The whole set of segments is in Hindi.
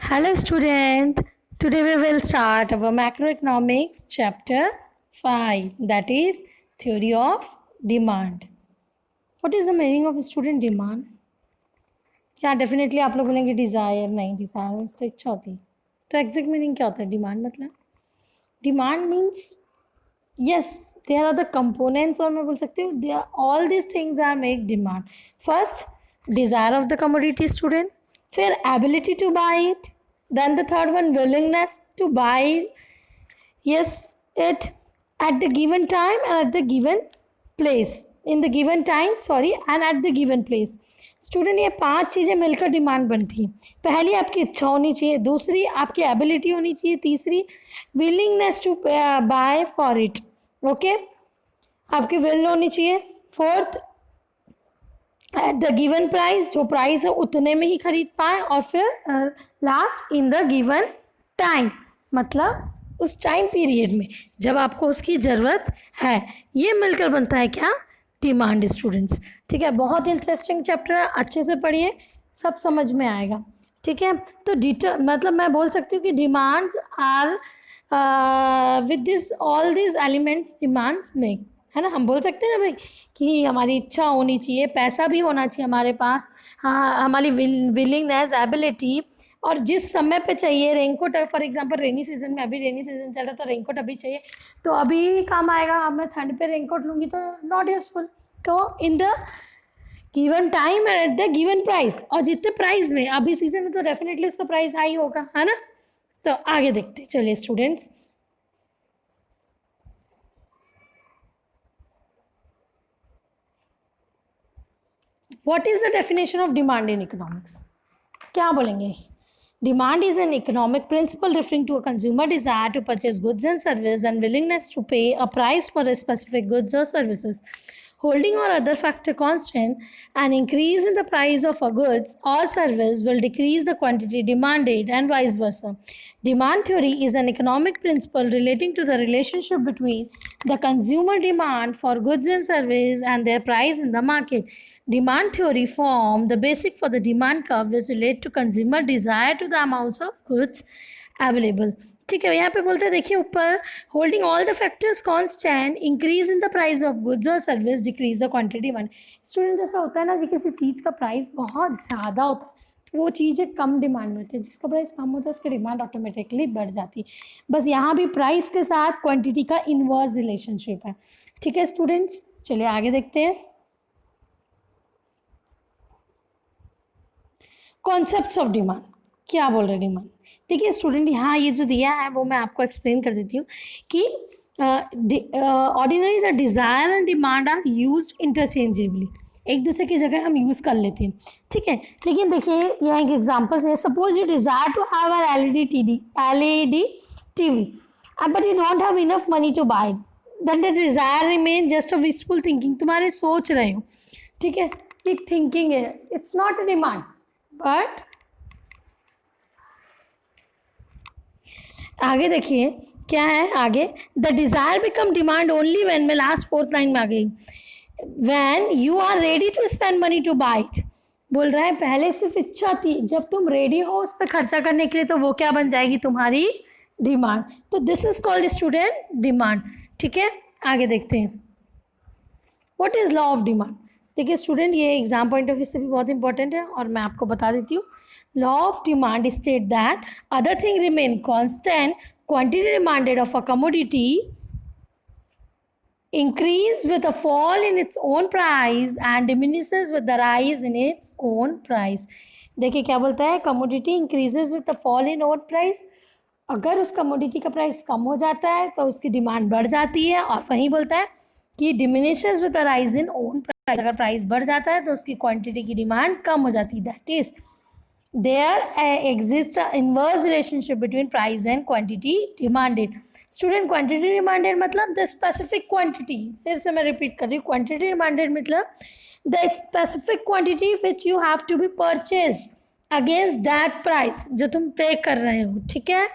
Hello student, today we will start our macroeconomics chapter 5, that is theory of demand. What is the meaning of student demand? क्या डेफिनेटली आप लोग बोलेंगे डिज़ायर, नहीं डिज़ायर तो इच्छा होती है, तो एग्जैक्ट मीनिंग क्या होता है डिमांड? मतलब demand means yes, there are the components, और मैं बोल सकती हूँ they are all these things are make demand. First, desire of the commodity student, फिर ability to buy it, then the third one willingness to buy yes it at the given time and at the given place, in the given time sorry and at the given place. Student ये 5 चीज़ें मिलकर डिमांड बनती हैं. पहली आपकी इच्छा होनी चाहिए, दूसरी आपकी एबिलिटी होनी चाहिए, तीसरी willingness to buy for it, okay, आपकी विल होनी चाहिए, fourth at the given price, जो प्राइस है उतने में ही खरीद पाए, और फिर last in the given time, मतलब उस टाइम पीरियड में जब आपको उसकी ज़रूरत है. ये मिलकर बनता है क्या? Demand students. ठीक है, बहुत इंटरेस्टिंग चैप्टर है, अच्छे से पढ़िए, सब समझ में आएगा. ठीक है, तो मतलब मैं बोल सकती हूँ कि demands are with this all this elements demands make, है ना. हम बोल सकते हैं ना भाई कि हमारी इच्छा होनी चाहिए, पैसा भी होना चाहिए हमारे पास, हाँ, हमारी विलिंगनेस, एबिलिटी, और जिस समय पे चाहिए. Raincoat for example rainy season में, अभी रेनी सीजन चल रहा है तो रेनकोट अभी चाहिए, तो अभी काम आएगा. अब मैं ठंड पे रेनकोट लूँगी तो नॉट यूजफुल. तो इन the given time and eight the given price, और जितने प्राइस में अभी सीजन में तो डेफिनेटली उसका प्राइस हाई होगा, है ना. तो आगे देखते हैं, चलिए students. What is the definition of demand in economics? क्या बोलेंगे? Demand is an economic principle referring to a consumer desire to purchase goods and services and willingness to pay a price for a specific goods or services. Holding or other factor constant, an increase in the price of a goods or service will decrease the quantity demanded and vice versa. Demand theory is an economic principle relating to the relationship between the consumer demand for goods and services and their price in the market. Demand theory form the basic for the demand curve which relate to consumer desire to the amounts of goods available. ठीक है, यहाँ पे बोलते हैं, देखिए ऊपर, holding all the factors constant, increase in the price of goods और service, decrease the quantity demand. Student, ऐसा होता है ना जी, किसी चीज़ का प्राइस बहुत ज़्यादा होता है तो वो चीज़ें कम डिमांड में होती है, जिसका प्राइस कम होता है उसकी डिमांड ऑटोमेटिकली बढ़ जाती है. बस यहाँ भी प्राइस के साथ क्वान्टिटी का इनवर्स रिलेशनशिप है. ठीक है स्टूडेंट्स, चलिए आगे देखते हैं. कॉन्सेप्ट्स ऑफ डिमांड, क्या बोल रहे हैं डिमांड? देखिए स्टूडेंट, यहाँ ये जो दिया है वो मैं आपको एक्सप्लेन कर देती हूँ कि ordinary the desire and demand are used interchangeably, एक दूसरे की जगह हम यूज़ कर लेते हैं. ठीक है, लेकिन देखिए यहाँ एक एग्जांपल्स है. Suppose you desire to have an LED TV but you don't have enough money to buy it, then the desire remain just a wishful thinking. तुम्हारे सोच रहे हो, ठीक है, एक थिंकिंग है, it's not a demand. But आगे देखिए क्या है आगे. The desire become demand only when, में लास्ट फोर्थ लाइन में आ गई, when you are ready to spend money to buy it. बोल रहा है पहले सिर्फ इच्छा थी, जब तुम रेडी हो उस पर खर्चा करने के लिए तो वो क्या बन जाएगी? तुम्हारी डिमांड. तो this is called student demand. ठीक है, आगे देखते हैं. What is law of demand? देखिए स्टूडेंट, ये एग्जाम पॉइंट ऑफ व्यू से भी बहुत इंपॉर्टेंट है और मैं आपको बता देती हूँ. Law of demand state that other thing remain constant, quantity demanded of a commodity increase with a fall in its own price and diminishes with the rise in its own price. देखिए क्या बोलता है, commodity increases with the fall in own price. अगर उस कमोडिटी का प्राइस कम हो जाता है तो उसकी डिमांड बढ़ जाती है, और वहीं बोलता है कि diminishes with the rise in own price, अगर प्राइस बढ़ जाता है तो उसकी क्वांटिटी की डिमांड कम हो जाती है. That is there exists an inverse relationship between price and quantity demanded. Student, quantity demanded मतलब द स्पेसिफिक क्वांटिटी, फिर से मैं रिपीट कर रही हूँ, क्वांटिटी डिमांडेड मतलब the specific quantity which you have to be purchase against that price जो तुम पे कर रहे हो. ठीक है,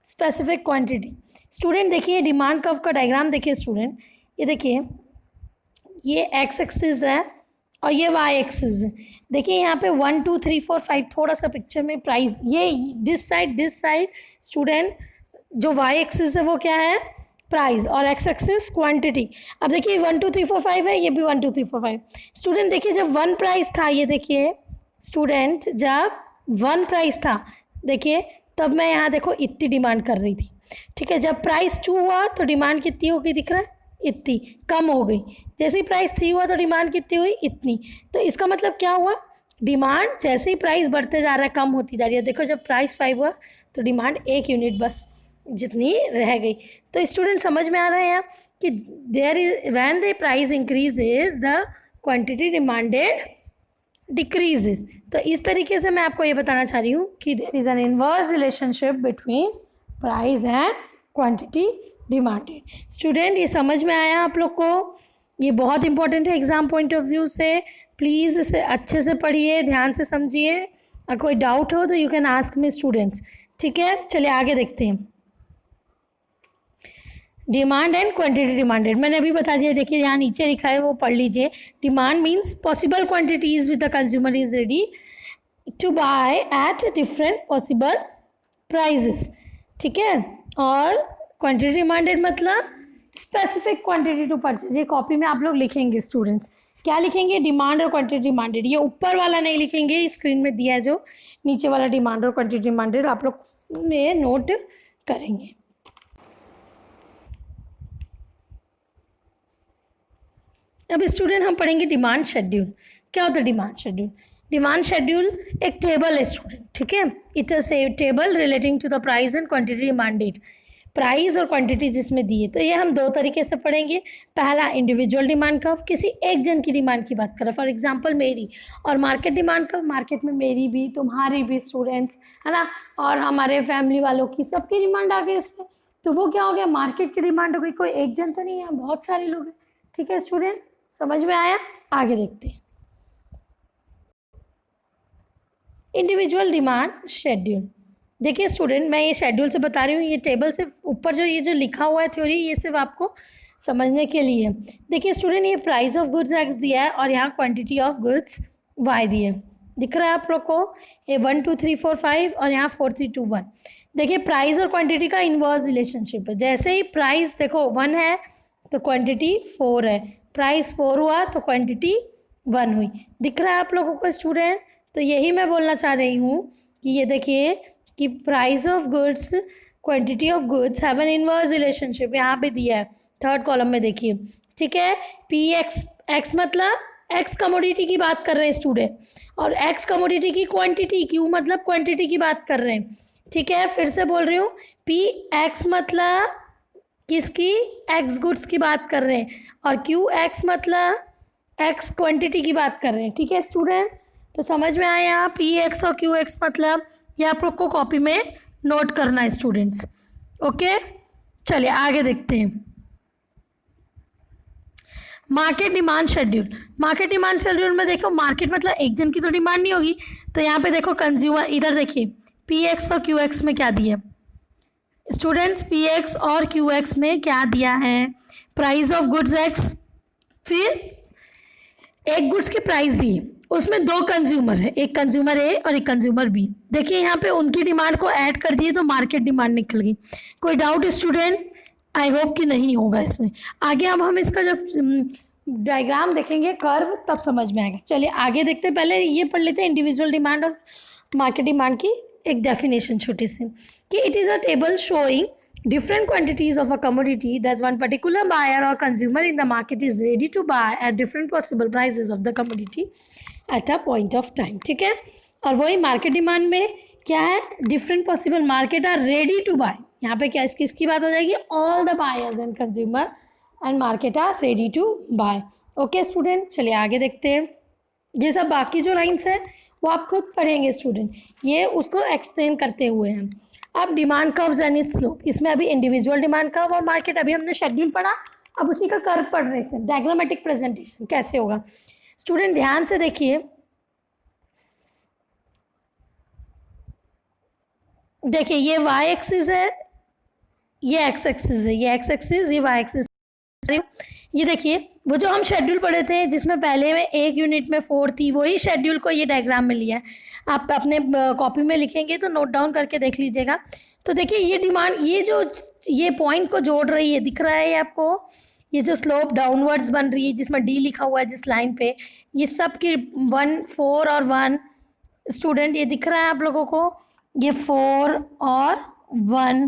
स्पेसिफिक क्वांटिटी. स्टूडेंट देखिए डिमांड कर्व का डायग्राम देखिए स्टूडेंट, ये देखिए, ये एक्स एक्सिस है और ये वाई एक्सिस है। देखिए यहाँ पे 1 2 3 4 5 थोड़ा सा पिक्चर में प्राइस, ये दिस साइड स्टूडेंट, जो वाई एक्सिस है वो क्या है, प्राइस, और एक्स एक्सिस क्वांटिटी। अब देखिए 1 2 3 4 5 है, ये भी 1 2 3 4 5। स्टूडेंट देखिए जब 1 प्राइस था, ये देखिए स्टूडेंट जब 1 प्राइस था, देखिए तब मैं यहाँ देखो इतनी डिमांड कर रही थी, ठीक है। जब प्राइस 2 हुआ तो डिमांड कितनी हो गई, दिख रहा है, इतनी कम हो गई। जैसे ही प्राइस 3 हुआ तो डिमांड कितनी हुई, इतनी। तो इसका मतलब क्या हुआ, डिमांड जैसे ही प्राइस बढ़ते जा रहा है कम होती जा रही है। देखो जब प्राइस 5 हुआ तो डिमांड 1 यूनिट बस जितनी रह गई। तो स्टूडेंट समझ में आ रहा है यहाँ कि there is when the price increases the quantity demanded decreases. तो इस तरीके से मैं आपको ये बताना चाह रही हूँ कि there is an inverse relationship between price and quantity demanded. Student ये समझ में आया आप लोग को, ये बहुत इंपॉर्टेंट है एग्जाम पॉइंट ऑफ व्यू से। प्लीज़ इसे अच्छे से पढ़िए, ध्यान से समझिए, और कोई डाउट हो तो you can ask me students, ठीक है। चलिए आगे देखते हैं। डिमांड एंड क्वांटिटी डिमांडेड मैंने अभी बता दिया, देखिए यहाँ नीचे लिखा है वो पढ़ लीजिए। Demand means possible quantities with the consumer is ready to buy at different possible prices, ठीक है। और क्वांटिटी डिमांडेड मतलब स्पेसिफिक क्वांटिटी टू परचेज। ये कॉपी में आप लोग लिखेंगे स्टूडेंट्स, क्या लिखेंगे, डिमांड और क्वांटिटी डिमांडेड। ये ऊपर वाला नहीं लिखेंगे, स्क्रीन में दिया है जो नीचे वाला डिमांड और क्वांटिटी डिमांडेड आप लोग में नोट करेंगे। अब स्टूडेंट हम पढ़ेंगे डिमांड शेड्यूल। क्या होता है डिमांड शेड्यूल? डिमांड शेड्यूल एक टेबल है स्टूडेंट, ठीक है। It is a table relating to the price and quantity demanded, price और क्वांटिटी जिसमें दी है। तो ये हम 2 तरीके से पढ़ेंगे। पहला इंडिविजुअल डिमांड कर्व, किसी एक जन की डिमांड की बात करें, फॉर एग्जांपल मेरी। और मार्केट डिमांड कर्व, मार्केट में मेरी भी तुम्हारी भी स्टूडेंट्स, है ना, और हमारे फैमिली वालों की, सबकी डिमांड आ गई उसमें। तो वो क्या हो गया, मार्केट की डिमांड हो गई। कोई एक जन तो नहीं है, बहुत सारे लोग हैं, ठीक है स्टूडेंट, समझ में आया? आगे देखते हैं। Individual demand schedule. देखिए स्टूडेंट मैं ये शेड्यूल से बता रही हूँ, ये टेबल से ऊपर जो ये जो लिखा हुआ है थ्योरी, ये सिर्फ आपको समझने के लिए। देखिए स्टूडेंट ये प्राइस ऑफ गुड्स एक्स दिया है और यहाँ क्वांटिटी ऑफ गुड्स वाई दिया है, दिख रहा है आप लोग को, ये 1 2 3 4 5 और यहाँ 4 3 2 1। देखिए प्राइस और क्वांटिटी का इनवर्स रिलेशनशिप है। जैसे ही प्राइस देखो 1 है तो क्वांटिटी 4 है, प्राइस 4 हुआ तो क्वांटिटी 1 हुई, दिख रहा है आप लोगों को स्टूडेंट। तो यही मैं बोलना चाह रही हूँ कि ये देखिए कि price of goods quantity of goods have an inverse relationship, यहाँ पे दिया है 3rd कॉलम में देखिए, ठीक है। पी एक्स, एक्स मतलब एक्स कमोडिटी की बात कर रहे हैं स्टूडेंट, और एक्स कमोडिटी की क्वांटिटी, क्यू मतलब क्वांटिटी की बात कर रहे हैं, ठीक है। फिर से बोल रही हूँ, पी एक्स मतलब किसकी, एक्स गुड्स की बात कर रहे हैं, और क्यू एक्स मतलब एक्स क्वांटिटी की बात कर रहे हैं, ठीक है स्टूडेंट। तो समझ में आया, पी एक्स और क्यू एक्स मतलब, ये आप लोग को कॉपी में नोट करना है स्टूडेंट्स, ओके। चलिए आगे देखते हैं। Market demand schedule. Market demand schedule में देखो, मार्केट मतलब एक जन की तो डिमांड नहीं होगी, तो यहाँ पे देखो कंज्यूमर, इधर देखिए पी एक्स और क्यू एक्स में क्या दिया स्टूडेंट्स, पी एक्स और क्यू एक्स में क्या दिया है, प्राइस ऑफ गुड्स एक्स, फिर एक गुड्स की प्राइस दी है, उसमें 2 कंज्यूमर है, एक कंज्यूमर ए और एक कंज्यूमर बी। देखिए यहाँ पे उनकी डिमांड को ऐड कर दिए तो मार्केट डिमांड निकल गई। कोई डाउट स्टूडेंट? आई होप कि नहीं होगा इसमें। आगे अब हम इसका जब डायग्राम देखेंगे कर्व तब समझ में आएगा। चलिए आगे देखते हैं, पहले ये पढ़ लेते हैं इंडिविजुअल डिमांड और मार्केट डिमांड की एक डेफिनेशन छोटी सी, कि it is a table showing different quantities of a commodity that one particular buyer or consumer in the market is ready to buy at different possible prices of the commodity at a point of time, ठीक है। और वही मार्केट डिमांड में क्या है, different possible market are ready to buy, यहाँ पे क्या किसकी बात हो जाएगी, all the buyers and consumer and market are ready to buy, okay student. चलिए आगे देखते हैं। ये सब बाकी जो लाइन्स हैं वो आप खुद पढ़ेंगे स्टूडेंट, ये उसको एक्सप्लेन करते हुए हैं। अब demand curves and it's slope, इसमें अभी इंडिविजुअल डिमांड कर्व और मार्केट, अभी हमने शेड्यूल पढ़ा, अब उसी का कर्व पढ़ रहे हैं, डायग्रामेटिक प्रेजेंटेशन कैसे होगा। स्टूडेंट ध्यान से देखिए, देखिए ये वाई एक्सिस है, ये एक्स एक्सिस है, ये एक्स एक्सिस, ये वाई एक्सिस। ये देखिए वो जो हम शेड्यूल पढ़े थे जिसमें पहले में एक यूनिट में 4 थी, वही शेड्यूल को ये डायग्राम में लिया है। आप अपने कॉपी में लिखेंगे तो नोट डाउन करके देख लीजिएगा। तो देखिए ये डिमांड, ये जो ये पॉइंट को जोड़ रही है, दिख रहा है ये आपको, ये जो स्लोप डाउनवर्ड्स बन रही है जिसमें डी लिखा हुआ है जिस लाइन पे, ये सब की 1 4 और 1 स्टूडेंट, ये दिख रहा है आप लोगों को, ये 4 और 1,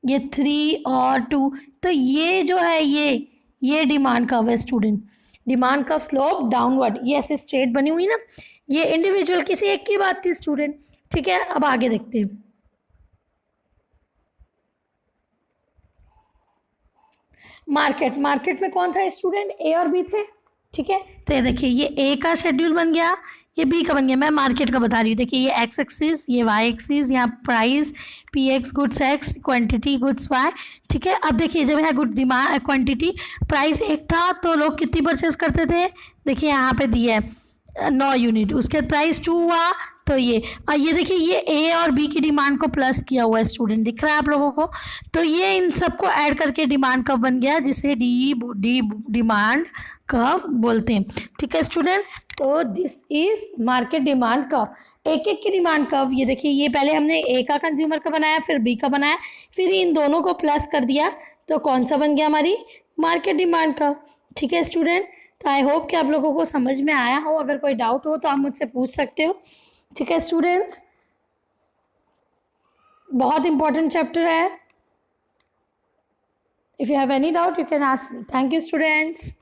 ये 3 और 2, तो ये जो है ये डिमांड कर्व है student. Demand curve slope downward, ये ऐसे स्ट्रेट बनी हुई ना, ये इंडिविजुअल किसी एक की बात थी स्टूडेंट। ठीक है, अब आगे देखते हैं। मार्केट में कौन था स्टूडेंट, ए और बी थे। ठीक है, तो ये देखिए ये ए का शेड्यूल बन गया, ये बी का बन गया। मैं मार्केट का बता रही हूँ। देखिए ये एक्स एक्सिस, ये वाई एक्सिस, यहाँ price P X goods X, quantity goods Y. ठीक है, अब देखिए जब यहाँ गुड डिमांड क्वांटिटी प्राइस एक था तो लोग कितनी परचेज करते थे, देखिए यहाँ पे दिया है 9 यूनिट, उसके बाद प्राइस 2 हुआ तो ये, और ये देखिए ये ए और बी की डिमांड को प्लस किया हुआ है स्टूडेंट, दिख रहा है आप लोगों को। तो ये इन सबको ऐड करके डिमांड कर्व बन गया जिसे डी डिमांड कर्व बोलते हैं। ठीक है स्टूडेंट, तो this is market demand curve. एक एक की डिमांड कर्व, ये देखिए ये पहले हमने ए का कंज्यूमर का बनाया, फिर बी का बनाया, फिर इन दोनों को प्लस कर दिया, तो कौन सा बन गया हमारी मार्केट डिमांड कर्व। ठीक है स्टूडेंट, तो आई होप कि आप लोगों को समझ में आया हो। अगर कोई डाउट हो तो आप मुझसे पूछ सकते हो। ठीक है स्टूडेंट्स, बहुत इंपॉर्टेंट चैप्टर है। If you have any doubt you can ask me. Thank you students.